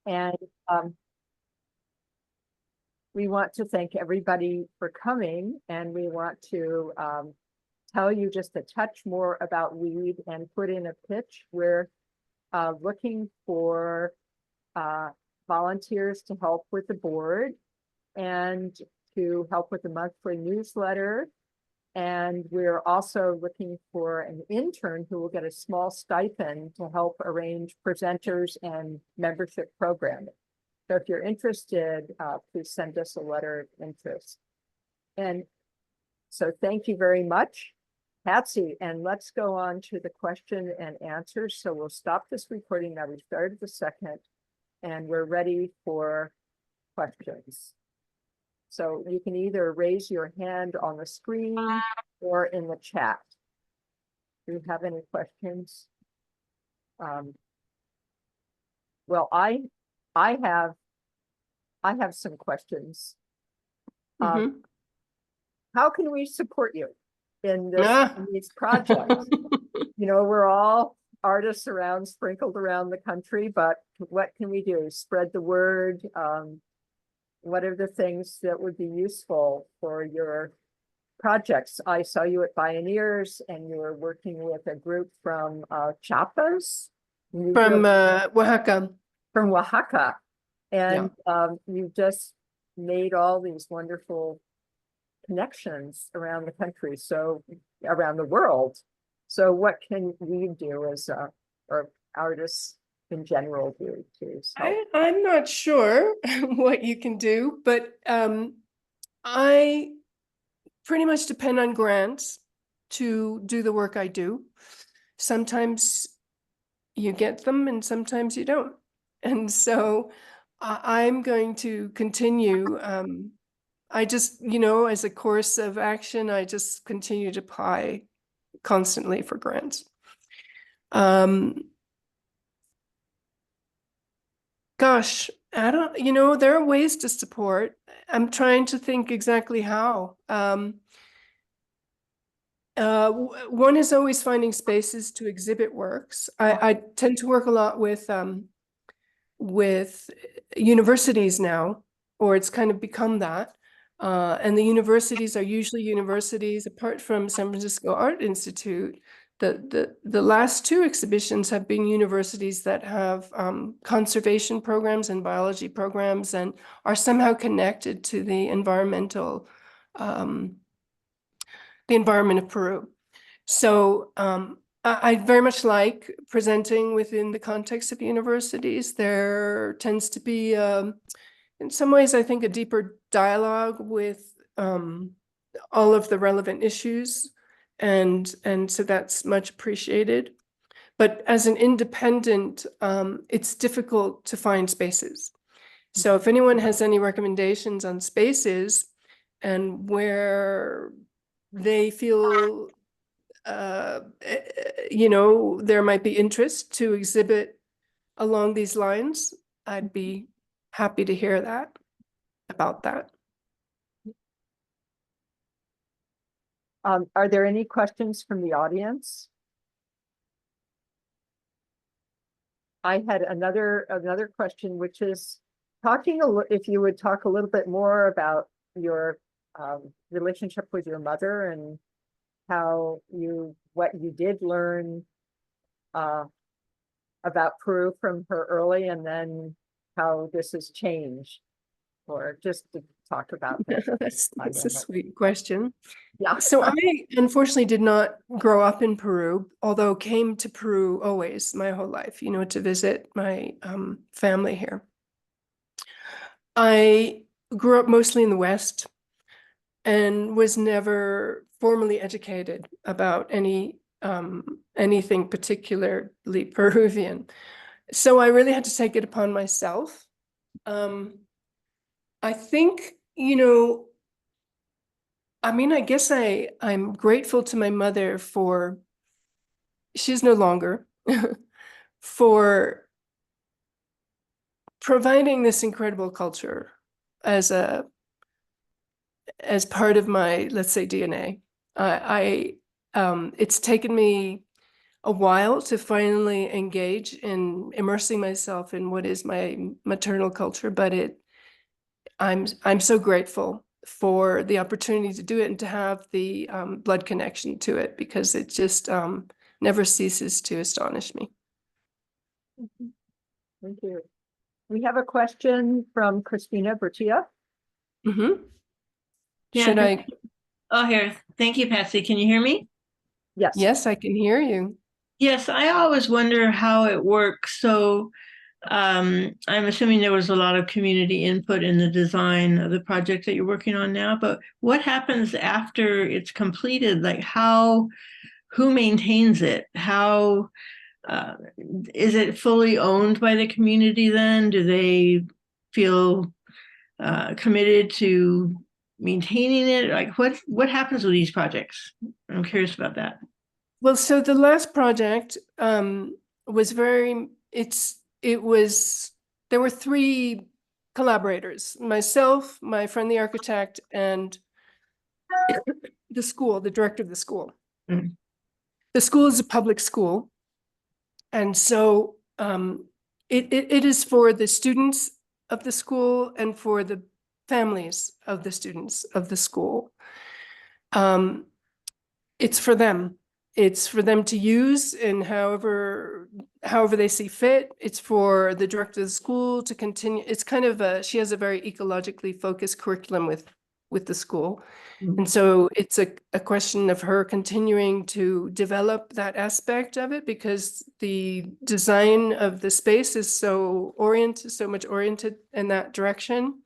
And we want to thank everybody for coming, and we want to tell you just a touch more about WEED and put in a pitch. We're looking for volunteers to help with the board and to help with the monthly newsletter. And we're also looking for an intern who will get a small stipend to help arrange presenters and membership programming. So if you're interested, please send us a letter of interest. And so thank you very much, Patsy. And let's go on to the question and answers. So we'll stop this recording now. We started the second, and we're ready for questions. So you can either raise your hand on the screen or in the chat. Do you have any questions? Well, I have some questions. How can we support you in these projects? You know, we're all artists sprinkled around the country, but what can we do? Spread the word. What are the things that would be useful for your projects? I saw you at Pioneers, and you were working with a group from Chiapas? From Oaxaca. From Oaxaca. And you just made all these wonderful connections around the country, so around the world. So what can we do as or artists in general do to help? I'm not sure what you can do, but I pretty much depend on grants to do the work I do. Sometimes you get them and sometimes you don't. And so I'm going to continue. I just, you know, as a course of action, I just continue to apply constantly for grants. Gosh, I don't, you know, there are ways to support. I'm trying to think exactly how. One is always finding spaces to exhibit works. I tend to work a lot with universities now, or it's kind of become that. And the universities are usually universities, apart from San Francisco Art Institute. The last two exhibitions have been universities that have conservation programs and biology programs and are somehow connected to the environment of Peru. So I very much like presenting within the context of universities. There tends to be, in some ways, I think, a deeper dialogue with all of the relevant issues. And so that's much appreciated. But as an independent, it's difficult to find spaces. So if anyone has any recommendations on spaces and where they feel, you know, there might be interest to exhibit along these lines, I'd be happy to hear about that. Are there any questions from the audience? I had another question, which is if you would talk a little bit more about your relationship with your mother and what you did learn about Peru from her early, and then how this has changed, or just to talk about that. That's a sweet question. Yeah. So I unfortunately did not grow up in Peru, although came to Peru always my whole life, you know, to visit my family here. I grew up mostly in the West and was never formally educated about anything particularly Peruvian. So I really had to take it upon myself. I think, you know, I mean, I guess I'm grateful to my mother she's no longer, for providing this incredible culture as part of my, let's say, DNA. It's taken me a while to finally engage in immersing myself in what is my maternal culture, but I'm so grateful for the opportunity to do it and to have the blood connection to it, because it just never ceases to astonish me. Thank you. We have a question from Christina Bertia. Mm-hmm. Yeah, Should I? Oh, here. Thank you, Patsy. Can you hear me? Yes. Yes, I can hear you. Yes, I always wonder how it works. So I'm assuming there was a lot of community input in the design of the project that you're working on now, but what happens after it's completed? Like who maintains it? How is it fully owned by the community then? Do they feel committed to maintaining it? Like what happens with these projects? I'm curious about that. Well, so the last project was there were three collaborators: myself, my friend the architect, and the school, the director of the school. Mm. The school is a public school, and so it is for the students of the school and for the families of the students of the school. It's for them. It's for them to use in however they see fit. It's for the director of the school to continue. It's kind of she has a very ecologically focused curriculum with the school. And so it's a question of her continuing to develop that aspect of it, because the design of the space is so much oriented in that direction.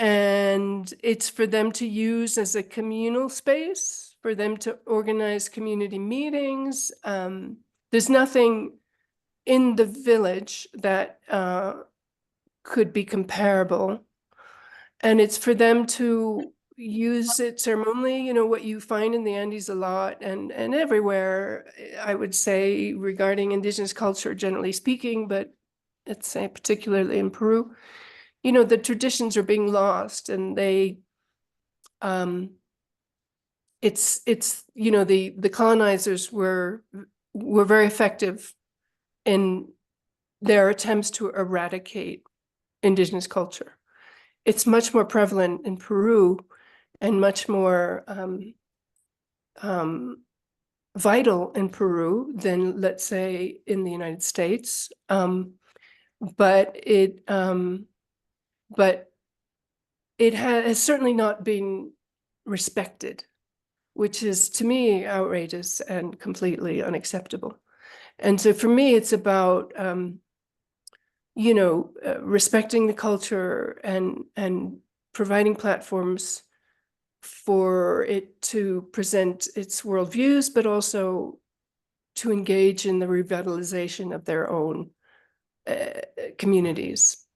And it's for them to use as a communal space, for them to organize community meetings. There's nothing in the village that could be comparable. And it's for them to use it ceremonially, what you find in the Andes a lot and everywhere, I would say, regarding Indigenous culture, generally speaking, but let's say particularly in Peru. The traditions are being lost, and it's the colonizers were very effective in their attempts to eradicate Indigenous culture. It's much more prevalent in Peru and much more vital in Peru than, let's say, in the United States. But it has certainly not been respected, which is, to me, outrageous and completely unacceptable. And so for me, it's about respecting the culture and providing platforms for it to present its worldviews, but also to engage in the revitalization of their own communities.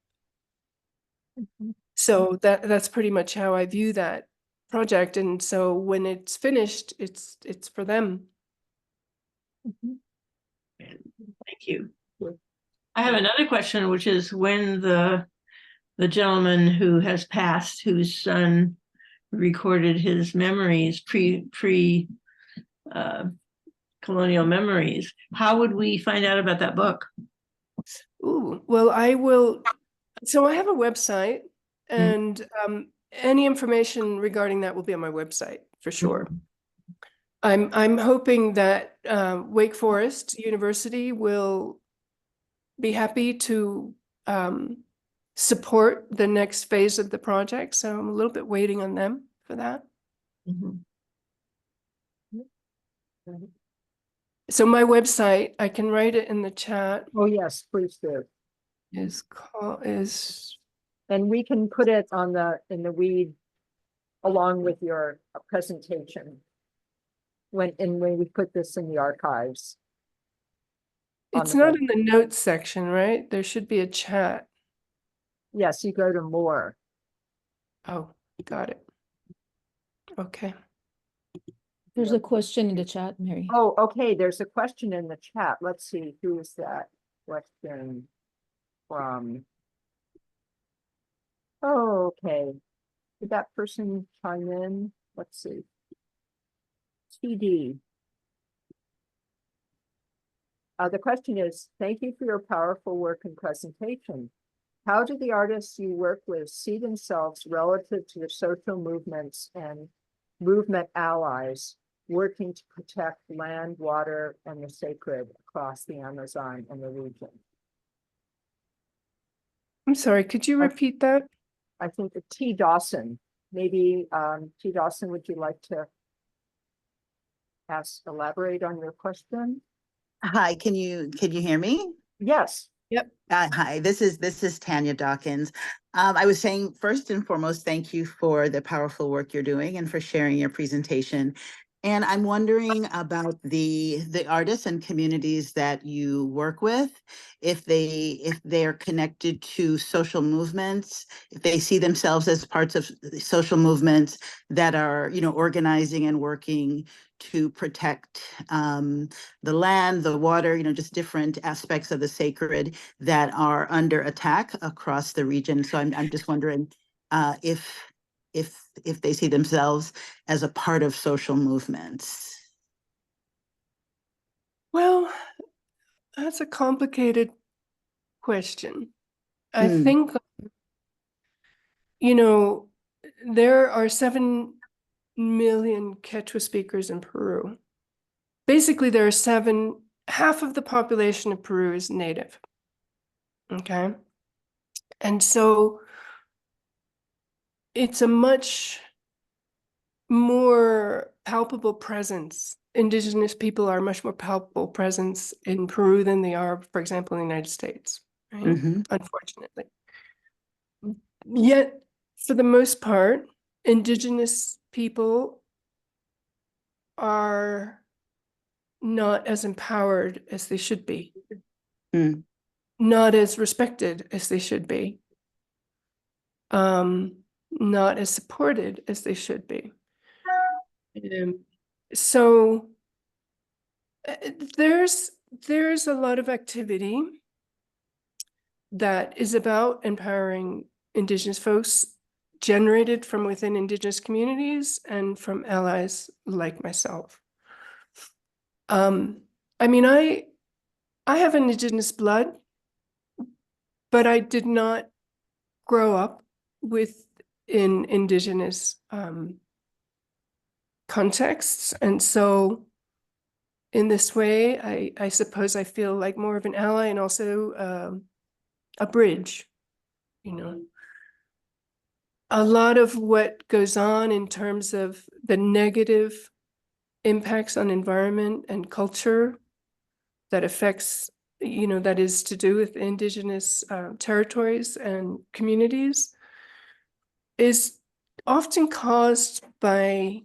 So that's pretty much how I view that project. And so when it's finished, it's for them. Thank you. I have another question, which is when the gentleman who has passed, whose son recorded his memories, pre colonial memories, how would we find out about that book? Ooh, well, I will. So I have a website, and any information regarding that will be on my website for sure. I'm hoping that Wake Forest University will be happy to support the next phase of the project. So I'm a little bit waiting on them for that. So my website, I can write it in the chat. Oh, yes, please do. And we can put it in the weed along with your presentation when we put this in the archives. It's not in the notes section, right? There should be a chat. Yes, you go to more. Oh, got it. Okay. There's a question in the chat, Mary. Oh, okay, there's a question in the chat. Let's see, who is that question from? Oh, okay. Did that person chime in? Let's see. TD. The question is, thank you for your powerful work and presentation. How do the artists you work with see themselves relative to the social movements and movement allies working to protect land, water, and the sacred across the Amazon and the region? I'm sorry, could you repeat that? I think the T. Dawson, maybe T. Dawson, would you like to elaborate on your question? Hi, can you hear me? Yes. Yep. Hi, this is Tanya Dawkins. I was saying, first and foremost, thank you for the powerful work you're doing and for sharing your presentation. And I'm wondering about the artists and communities that you work with, if they are connected to social movements, if they see themselves as parts of social movements that are, organizing and working to protect the land, the water, just different aspects of the sacred that are under attack across the region. So I'm just wondering if they see themselves as a part of social movements. Well, that's a complicated question. I think, there are 7 million Quechua speakers in Peru. Basically, there are half of the population of Peru is native. Okay. And so it's a much more palpable presence. Indigenous people are a much more palpable presence in Peru than they are, for example, in the United States, right? Unfortunately. Yet, for the most part, Indigenous people are not as empowered as they should be, not as respected as they should be, not as supported as they should be. So there's a lot of activity that is about empowering Indigenous folks, generated from within Indigenous communities and from allies like myself. I mean, I have Indigenous blood, but I did not grow up in Indigenous contexts. And so in this way, I suppose I feel like more of an ally and also a bridge, A lot of what goes on in terms of the negative impacts on environment and culture that affects, that is to do with Indigenous territories and communities is often caused by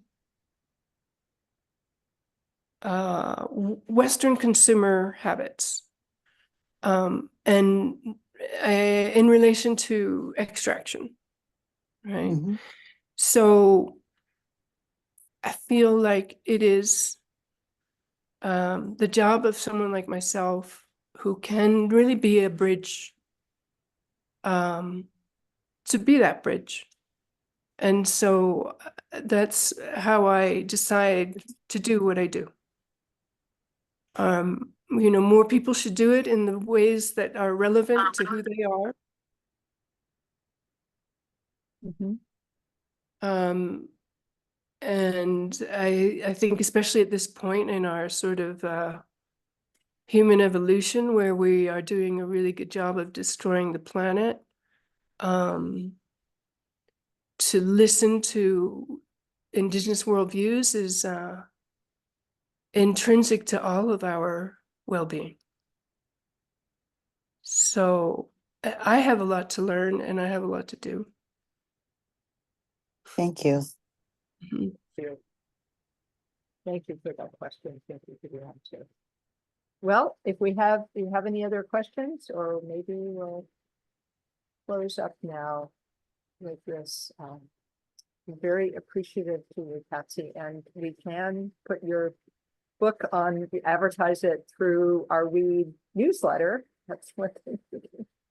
Western consumer habits and in relation to extraction, right? So I feel like it is the job of someone like myself who can really be a bridge, to be that bridge. And so that's how I decide to do what I do. More people should do it in the ways that are relevant to who they are. And I think especially at this point in our sort of human evolution, where we are doing a really good job of destroying the planet, to listen to Indigenous worldviews is intrinsic to all of our well-being. So I have a lot to learn and I have a lot to do. Thank you. Thank you for that question. Thank you for the answer. Well, do you have any other questions, or maybe we'll close up now with this. I'm very appreciative to you, Patsy, and we can put your book advertise it through our Read newsletter. That's what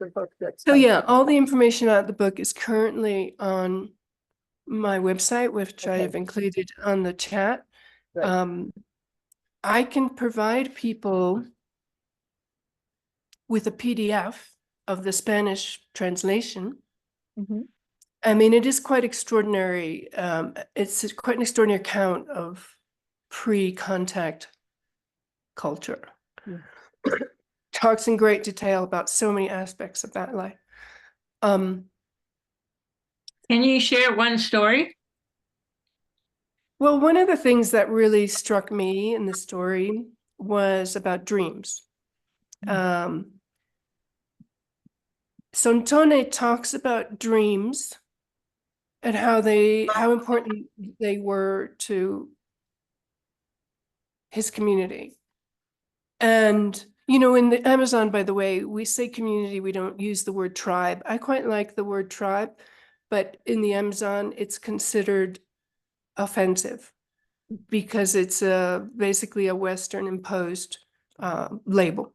the book that's. So yeah, all the information about the book is currently on my website, which I have included on the chat. Right. I can provide people with a PDF of the Spanish translation. Mhm. I mean, it is quite extraordinary. It's quite an extraordinary account of pre-contact culture. Mm. Talks in great detail about so many aspects of that life. Can you share one story? Well, one of the things that really struck me in the story was about dreams. Sontone talks about dreams and how important they were to his community. And, you know, in the Amazon, by the way, we say community, we don't use the word tribe. I quite like the word tribe, but in the Amazon, it's considered offensive because it's basically a Western imposed label.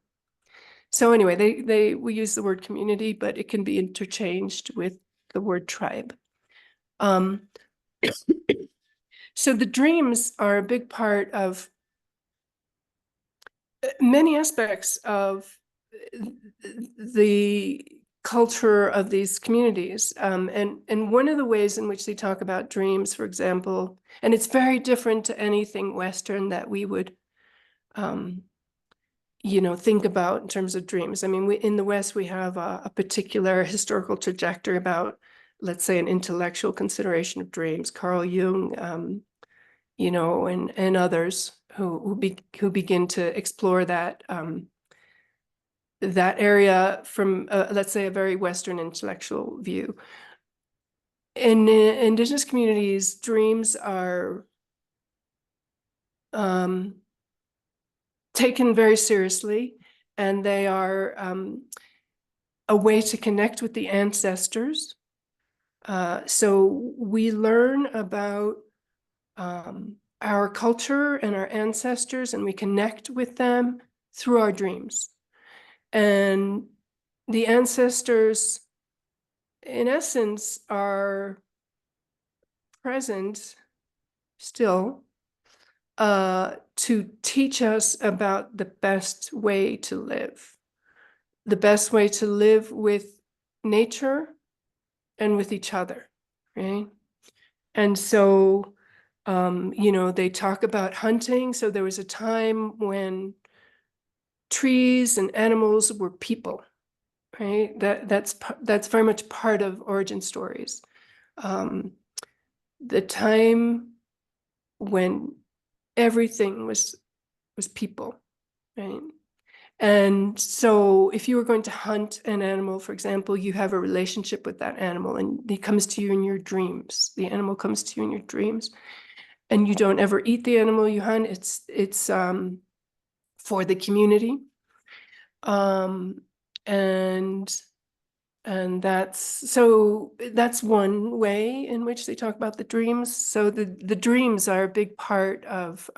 So anyway, we use the word community, but it can be interchanged with the word tribe. So the dreams are a big part of many aspects of the culture of these communities. And one of the ways in which they talk about dreams, for example, and it's very different to anything Western that we would, you know, think about in terms of dreams. I mean, in the West, we have a particular historical trajectory about, let's say, an intellectual consideration of dreams. Carl Jung, you know, and others who begin to explore that that area from, let's say, a very Western intellectual view. In Indigenous communities, dreams are taken very seriously, and they are a way to connect with the ancestors. So we learn about our culture and our ancestors, and we connect with them through our dreams. And the ancestors, in essence, are present still to teach us about the best way to live. The best way to live with nature and with each other, right? And so, you know, they talk about hunting. So there was a time when trees and animals were people, right? That's very much part of origin stories. The time when everything was people, right? And so if you were going to hunt an animal, for example, you have a relationship with that animal and he comes to you in your dreams. The animal comes to you in your dreams and you don't ever eat the animal you hunt. It's for the community. And that's one way in which they talk about the dreams. So the dreams are a big part of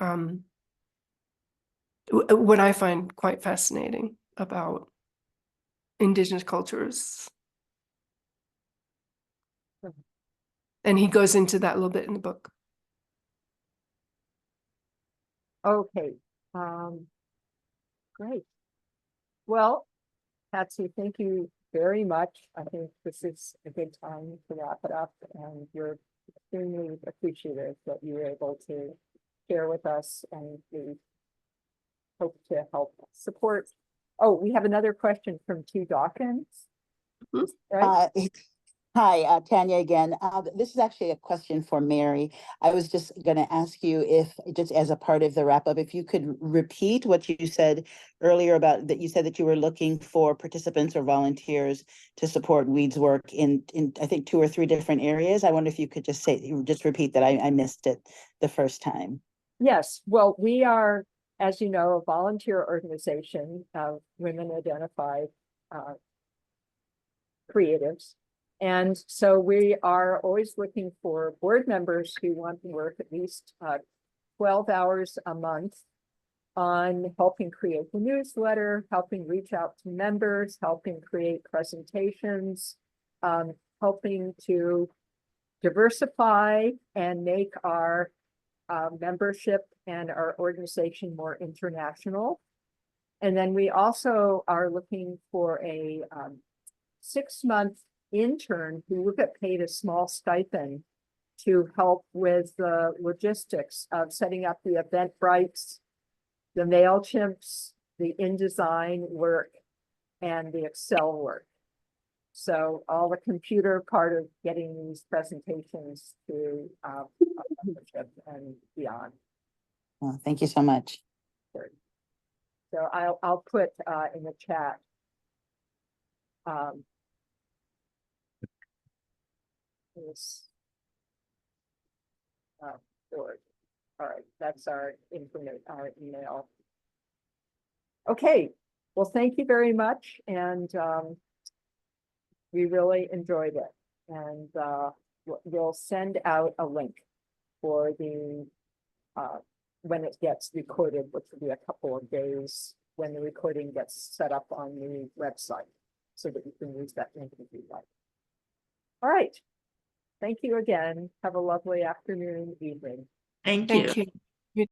what I find quite fascinating about Indigenous cultures. And he goes into that a little bit in the book. Okay, great. Well, Patsy, thank you very much. I think this is a good time to wrap it up, and we're extremely appreciative that you were able to share with us, and we hope to help support. Oh, we have another question from T. Dawkins. Mhm. Right? Hi, Tanya again. This is actually a question for Mary. I was just going to ask you if, just as a part of the wrap up, if you could repeat what you said earlier about that. You said that you were looking for participants or volunteers to support Weed's work in I think 2 or 3 different areas. I wonder if you could just repeat that. I missed it the first time. Yes, well, we are, as you know, a volunteer organization of women identified creatives. And so we are always looking for board members who want to work at least 12 hours a month on helping create the newsletter, helping reach out to members, helping create presentations, helping to diversify and make our membership and our organization more international. And then we also are looking for a 6-month intern who will get paid a small stipend to help with the logistics of setting up the Eventbrites, the MailChimps, the InDesign work, and the Excel work. So all the computer part of getting these presentations to membership and beyond. Well, thank you so much. So I'll put in the chat. This. Sure. All right, that's our information, our email. Okay, well, thank you very much, and we really enjoyed it. And we'll send out a link for the when it gets recorded, which will be a couple of days when the recording gets set up on the website, so that you can use that link if you like. All right. Thank you again. Have a lovely afternoon, evening. Thank you. Thank you.